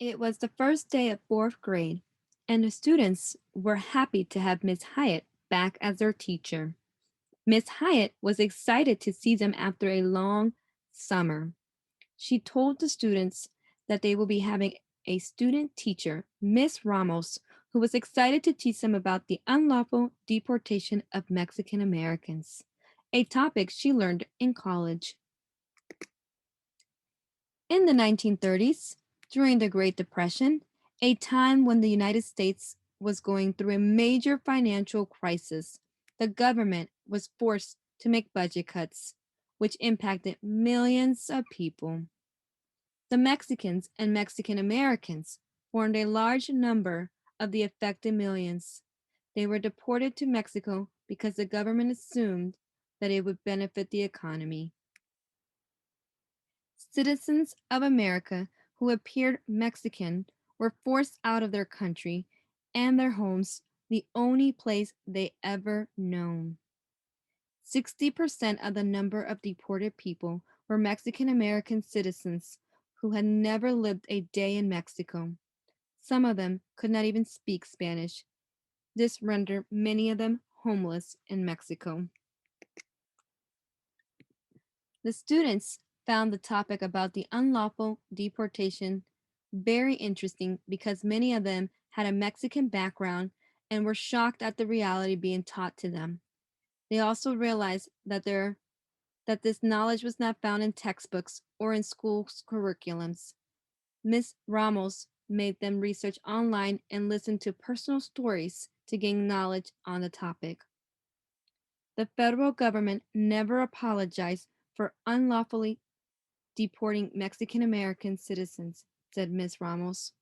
It was the first day of fourth grade, and the students were happy to have Miss Hiatt back as their teacher. Miss Hiatt was excited to see them after a long summer. She told the students that they will be having a student teacher, Miss Ramos, who was excited to teach them about the unlawful deportation of Mexican Americans, a topic she learned in college. In the 1930s, during the Great Depression, a time when the United States was going through a major financial crisis, the government was forced to make budget cuts, which impacted millions of people. The Mexicans and Mexican Americans formed a large number of the affected millions. They were deported to Mexico because the government assumed that it would benefit the economy. Citizens of America who appeared Mexican were forced out of their country and their homes, the only place they ever known. 60% of the number of deported people were Mexican American citizens who had never lived a day in Mexico. Some of them could not even speak Spanish. This rendered many of them homeless in Mexico. The students found the topic about the unlawful deportation very interesting because many of them had a Mexican background and were shocked at the reality being taught to them. They also realized that this knowledge was not found in textbooks or in school curriculums. Miss Ramos made them research online and listen to personal stories to gain knowledge on the topic. The federal government never apologized for unlawfully deporting Mexican American citizens, said Miss Ramos.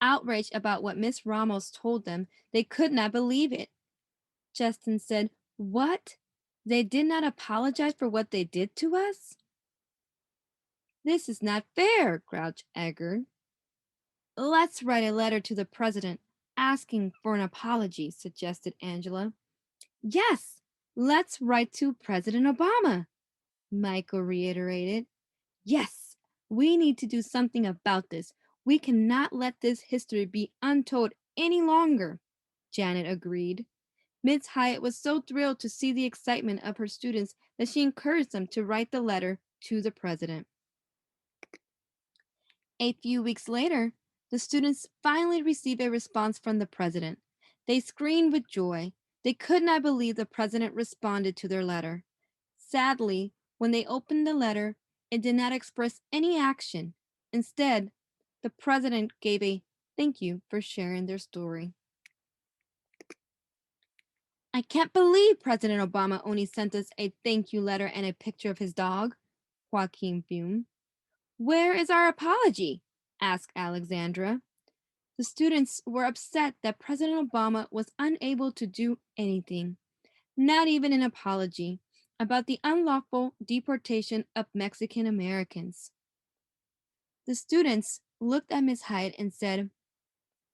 Outraged about what Miss Ramos told them, they could not believe it. Justin said, "What? They did not apologize for what they did to us?" "This is not fair," growled Edgar. "Let's write a letter to the president asking for an apology," suggested Angela. "Yes, let's write to President Obama," Michael reiterated. "Yes, we need to do something about this. We cannot let this history be untold any longer," Janet agreed. Miss Hyatt was so thrilled to see the excitement of her students that she encouraged them to write the letter to the president. A few weeks later, the students finally received a response from the president. They screamed with joy. They could not believe the president responded to their letter. Sadly, when they opened the letter, it did not express any action. Instead, the president gave a thank you for sharing their story. "I can't believe President Obama only sent us a thank you letter and a picture of his dog," Joaquin fumed. "Where is our apology?" asked Alexandra. The students were upset that President Obama was unable to do anything, not even an apology, about the unlawful deportation of Mexican Americans. The students looked at Miss Hyde and said,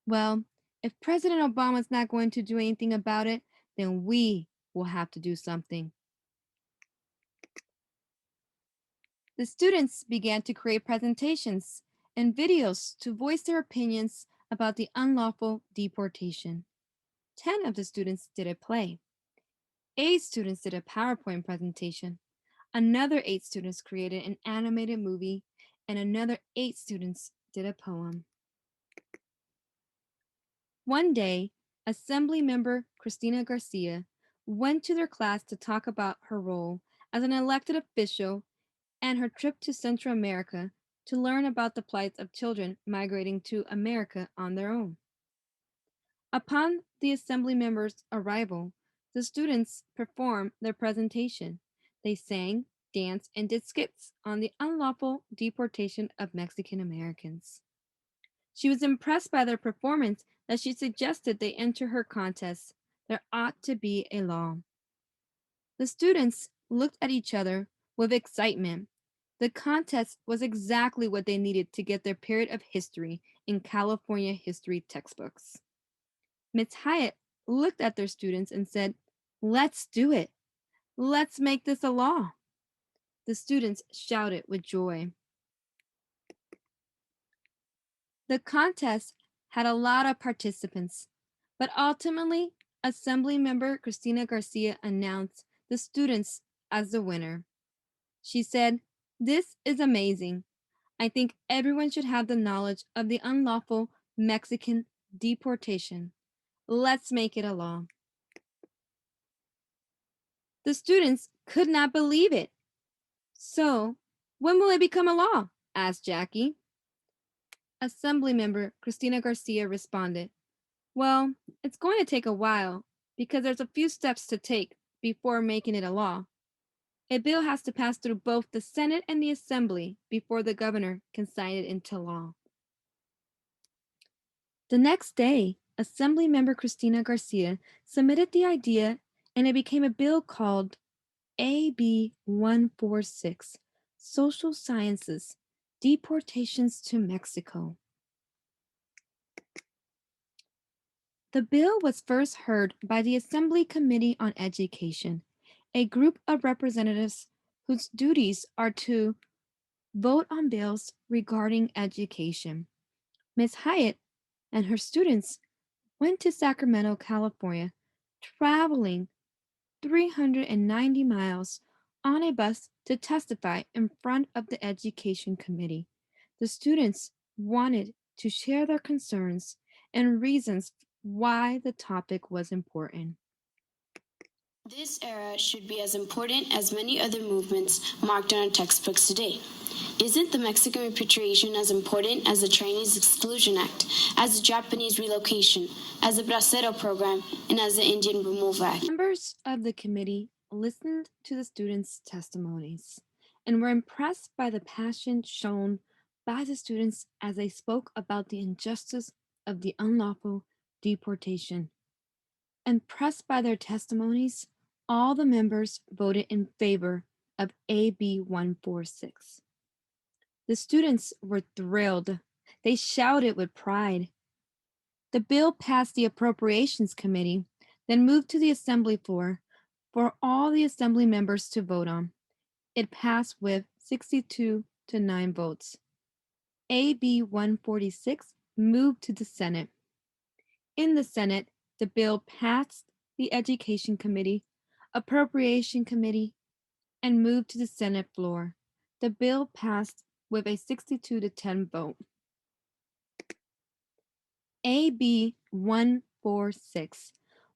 "Well, if President Obama's not going to do anything about it, then we will have to do something." The students began to create presentations and videos to voice their opinions about the unlawful deportation. 10 of the students did a play. 8 students did a PowerPoint presentation. Another 8 students created an animated movie, and another 8 students did a poem. One day, Assemblymember Cristina Garcia went to their class to talk about her role as an elected official and her trip to Central America to learn about the plight of children migrating to America on their own. Upon the assembly members' arrival, the students performed their presentation. They sang, danced, and did skits on the unlawful deportation of Mexican Americans. She was impressed by their performance that she suggested they enter her contest. There ought to be a law. The students looked at each other with excitement. The contest was exactly what they needed to get their period of history in California history textbooks. Miss Hyatt looked at their students and said, "Let's do it. Let's make this a law." The students shouted with joy. The contest had a lot of participants, but ultimately, Assemblymember Cristina Garcia announced the students as the winner. She said, "This is amazing. I think everyone should have the knowledge of the unlawful Mexican deportation. Let's make it a law." The students could not believe it. "So, when will it become a law?" asked Jackie. Assemblymember Cristina Garcia responded, "Well, it's going to take a while because there's a few steps to take before making it a law. A bill has to pass through both the Senate and the Assembly before the governor can sign it into law." The next day, Assemblymember Cristina Garcia submitted the idea and it became a bill called AB 146, Social Sciences, Deportations to Mexico. The bill was first heard by the Assembly Committee on Education, a group of representatives whose duties are to vote on bills regarding education. Ms. Hiatt and her students went to Sacramento, California, traveling 390 miles on a bus to testify in front of the Education Committee. The students wanted to share their concerns and reasons why the topic was important. This era should be as important as many other movements marked in our textbooks today. Isn't the Mexican Repatriation as important as the Chinese Exclusion Act, as the Japanese relocation, as the Bracero program, and as the Indian Removal Act? Members of the committee listened to the students' testimonies and were impressed by the passion shown by the students as they spoke about the injustice of the unlawful deportation. Impressed by their testimonies, all the members voted in favor of AB 146. The students were thrilled. They shouted with pride. The bill passed the Appropriations Committee, then moved to the Assembly floor for all the Assembly members to vote on. It passed with 62 to 9 votes. AB 146 moved to the Senate. In the Senate, the bill passed the Education Committee, Appropriation Committee, and moved to the Senate floor. The bill passed with a 62 to 10 vote. AB 146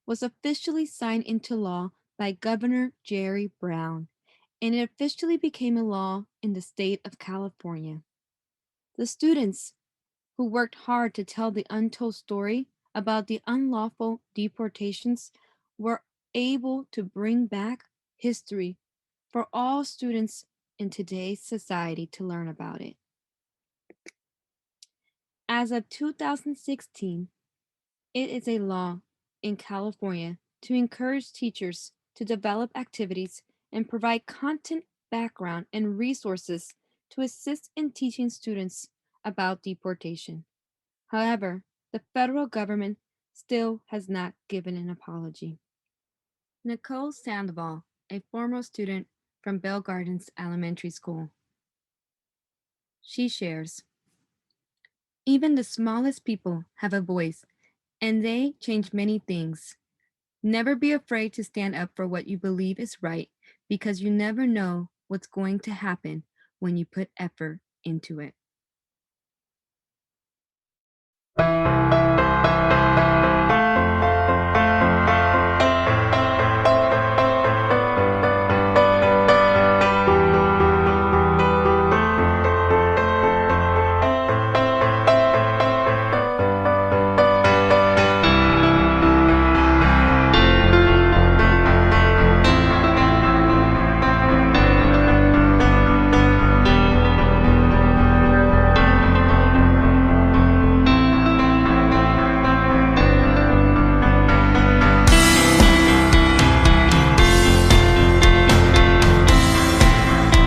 was officially signed into law by Governor Jerry Brown, and it officially became a law in the state of California. The students who worked hard to tell the untold story about the unlawful deportations were able to bring back history for all students in today's society to learn about it. As of 2016, it is a law in California to encourage teachers to develop activities and provide content, background, and resources to assist in teaching students about deportation. However, the federal government still has not given an apology. Nicole Sandoval, a former student from Bell Gardens Elementary School. She shares, "Even the smallest people have a voice, and they change many things. Never be afraid to stand up for what you believe is right, because you never know what's going to happen when you put effort into it."